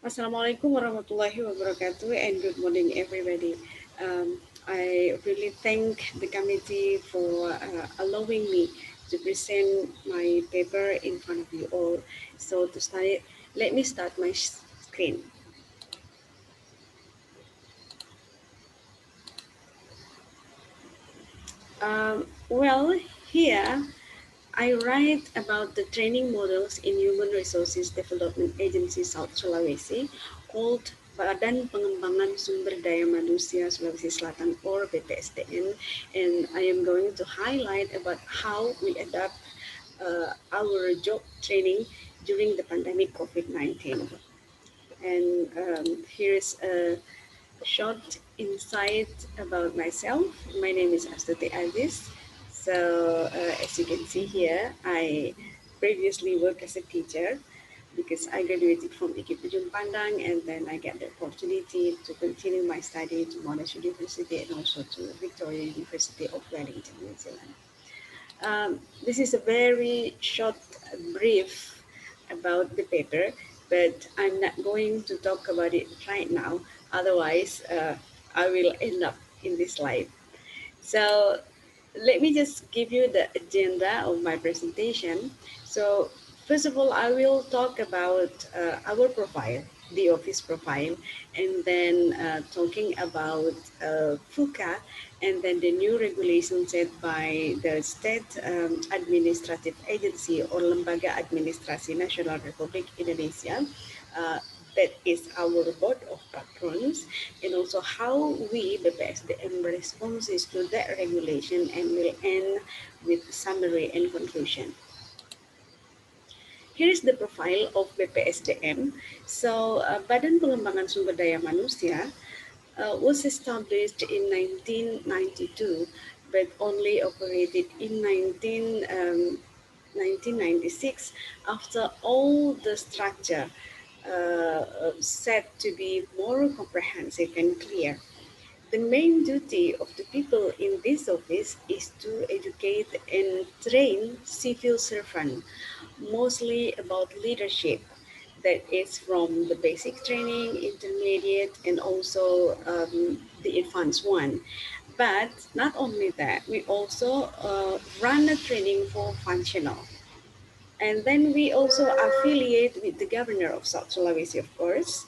Assalamualaikum warahmatullahi wabarakatuh and good morning everybody. I really thank the committee for allowing me to present my paper in front of you all. So to start it, let me start my screen. Well, here I write about the training models in Human Resources Development Agency South Sulawesi called Badan Pengembangan Sumber Daya Manusia Sulawesi Selatan or BPSDM, and I am going to highlight about how we adapt our job training during the pandemic COVID-19. And here's a short insight about myself. My name is Astuti. So as you can see here, I previously worked as a teacher because I graduated from IKIP Ujung Pandang and then I get the opportunity to continue my study to Monash University and also to Victoria University of Wellington, New Zealand. This is a very short brief about the paper, but I'm not going to talk about it right now. Otherwise, I will end up in this slide. So let me just give you the agenda of my presentation. So first of all, I will talk about our profile, the office profile, and then talking about FUCA, and then the new regulation set by the State Administrative Agency or Lembaga Administrasi Nasional Republik Indonesia. Uh, that is our board of patrons, and also how we, the BPSDM, responses to that regulation, and will end with summary and conclusion. Here is the profile of BPSDM. So, Badan Pengembangan Sumber Daya Manusia was established in 1992, but only operated in 1996 after all the structure set to be more comprehensive and clear. The main duty of the people in this office is to educate and train civil servants, mostly about leadership. That is from the basic training, intermediate, and also the advanced one. But not only that, we also run a training for functional. And then we also affiliate with the governor of South Sulawesi, of course,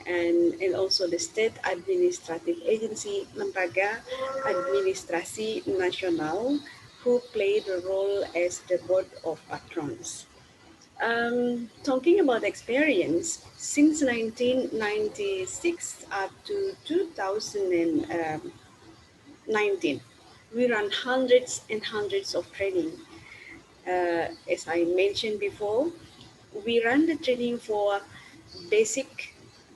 and also the state administrative agency, Lembaga Administrasi Nasional, who play the role as the board of patrons. Talking about experience, since 1996 up to 2019, we run hundreds and hundreds of training. As I mentioned before, we run the training for basic.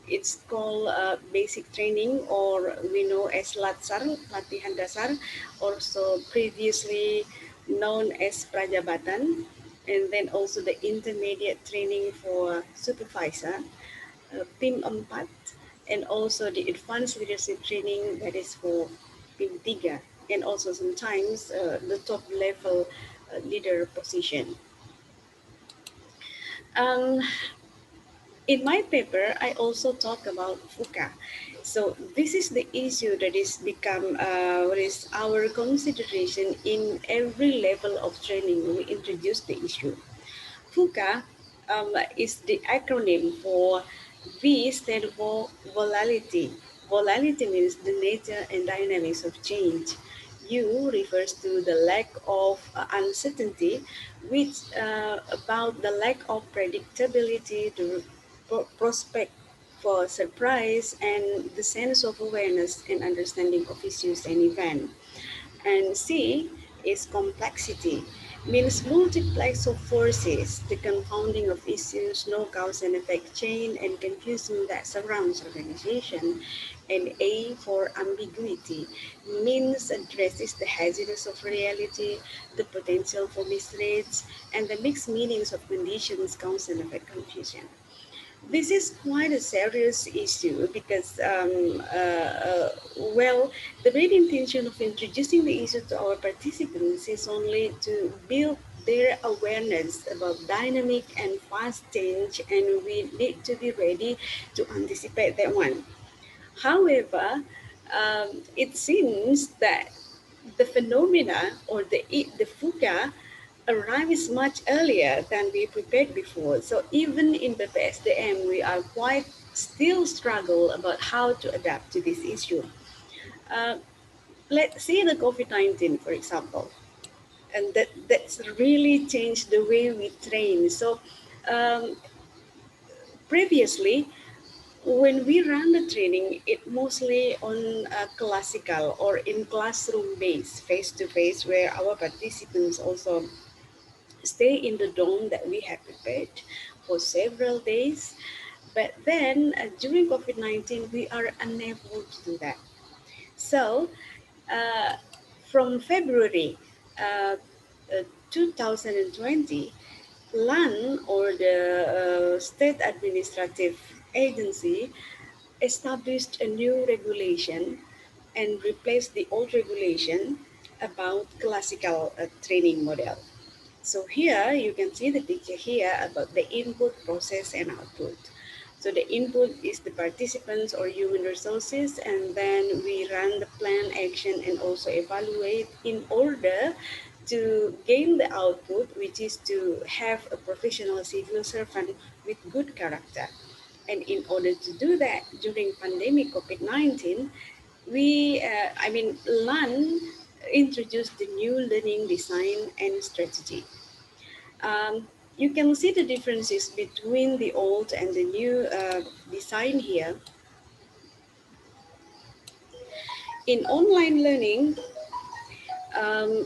It's called basic training, or we know as latsar, latihan dasar, also previously known as prajabatan, and then also the intermediate training for supervisor, PIM 4, and also the advanced leadership training that is for PIM 3, and also sometimes the top level leader position. Um, In my paper, I also talk about FUCA. So this is the issue that is become what is our consideration in every level of training when we introduce the issue. FUCA is the acronym for V stand for volatility. Volatility means the nature and dynamics of change. U refers to the lack of uncertainty, which about the lack of predictability, the prospect for surprise, and the sense of awareness and understanding of issues and events. And C is complexity, means multiplex of forces, the confounding of issues, no cause and effect chain, and confusion that surrounds organization. And A for ambiguity, means addresses the hazards of reality, the potential for misreads, and the mixed meanings of conditions, cause and effect confusion. This is quite a serious issue because, well, the main intention of introducing the issue to our participants is only to build their awareness about dynamic and fast change, and we need to be ready to anticipate that one. However, it seems that the phenomena or the fuga arrives much earlier than we prepared before. So even in the BPSDM, we are quite still struggle about how to adapt to this issue. Uh, let's see the COVID-19, for example, and that's really changed the way we train. So um, previously, when we run the training, it mostly on classical or in classroom base, face to face, where our participants also stay in the dome that we have prepared for several days. But then during COVID 19, we are unable to do that. So uh, from February uh, 2020, LAN, or the State Administrative Agency, established a new regulation and replaced the old regulation about classical training model. So here you can see the picture here about the input, process, and output. So the input is the participants or human resources, and then we run the plan, action, and also evaluate in order to gain the output, which is to have a professional civil servant with good character. And in order to do that, during pandemic COVID-19, LAN introduced the new learning design and strategy. You can see the differences between the old and the new design here. In online learning, um,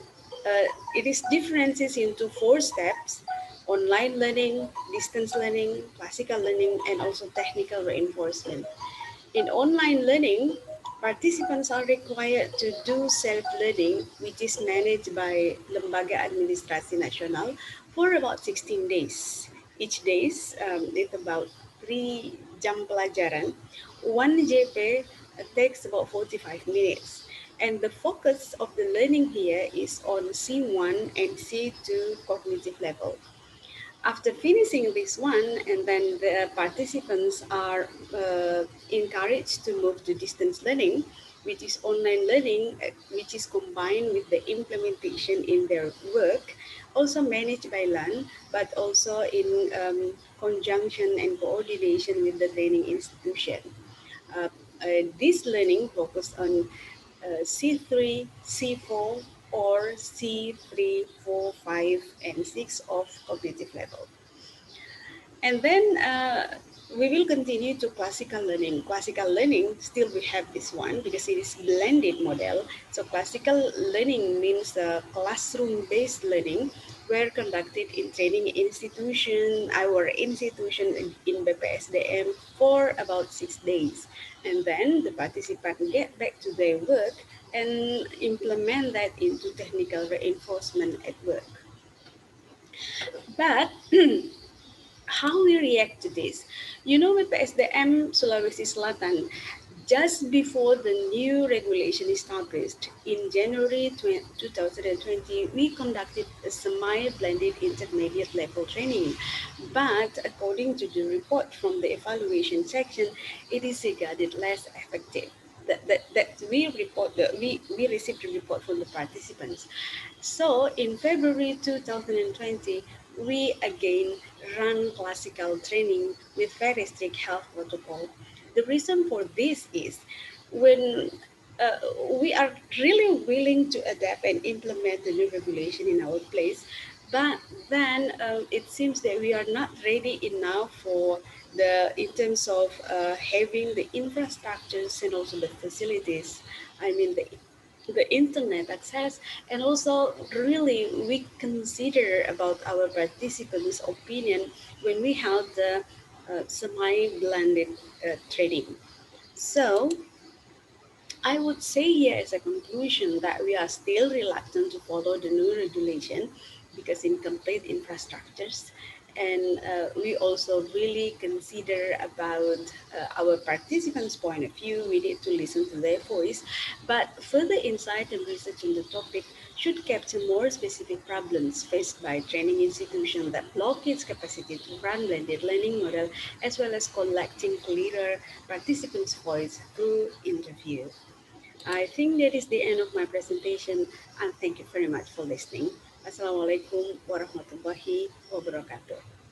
it is differences into four steps: online learning, distance learning, classical learning, and also technical reinforcement. In online learning, participants are required to do self-learning, which is managed by Lembaga Administrasi Nasional for about 16 days. Each day is about 3 jam pelajaran. One JP takes about 45 minutes. And the focus of the learning here is on C1 and C2 cognitive level. After finishing this one, and then the participants are encouraged to move to distance learning, which is online learning, which is combined with the implementation in their work, also managed by LAN, but also in conjunction and coordination with the training institution. Uh, this learning focused on C3, C4, or C3, 4, 5, and 6 of cognitive level. And then we will continue to classical learning. Classical learning, still we have this one because it is blended model. So classical learning means classroom-based learning were conducted in training institution, our institution in BPSDM for about 6 days. And then the participant get back to their work and implement that into technical reinforcement at work. But how we react to this? You know, with PSDM Sulawesi Selatan, just before the new regulation established in January 2020, we conducted a semi-blended intermediate level training. But according to the report from the evaluation section, it is regarded less effective. That we received a report from the participants. So in February 2020, we again run classical training with very strict health protocol. The reason for this is when uh, we are really willing to adapt and implement the new regulation in our place, but then it seems that we are not ready enough for the in terms of having the infrastructures and also the facilities. I mean the internet access, and also really we consider about our participants opinion when we held the semi-blended training. So I would say here as a conclusion that we are still reluctant to follow the new regulation because incomplete infrastructures and we also really consider about our participants' point of view. We need to listen to their voice, but further insight and research on the topic should capture more specific problems faced by training institutions that block its capacity to run blended learning model, as well as collecting clearer participants' voice through interview. I think that is the end of my presentation, and thank you very much for listening. Assalamualaikum warahmatullahi wabarakatuh.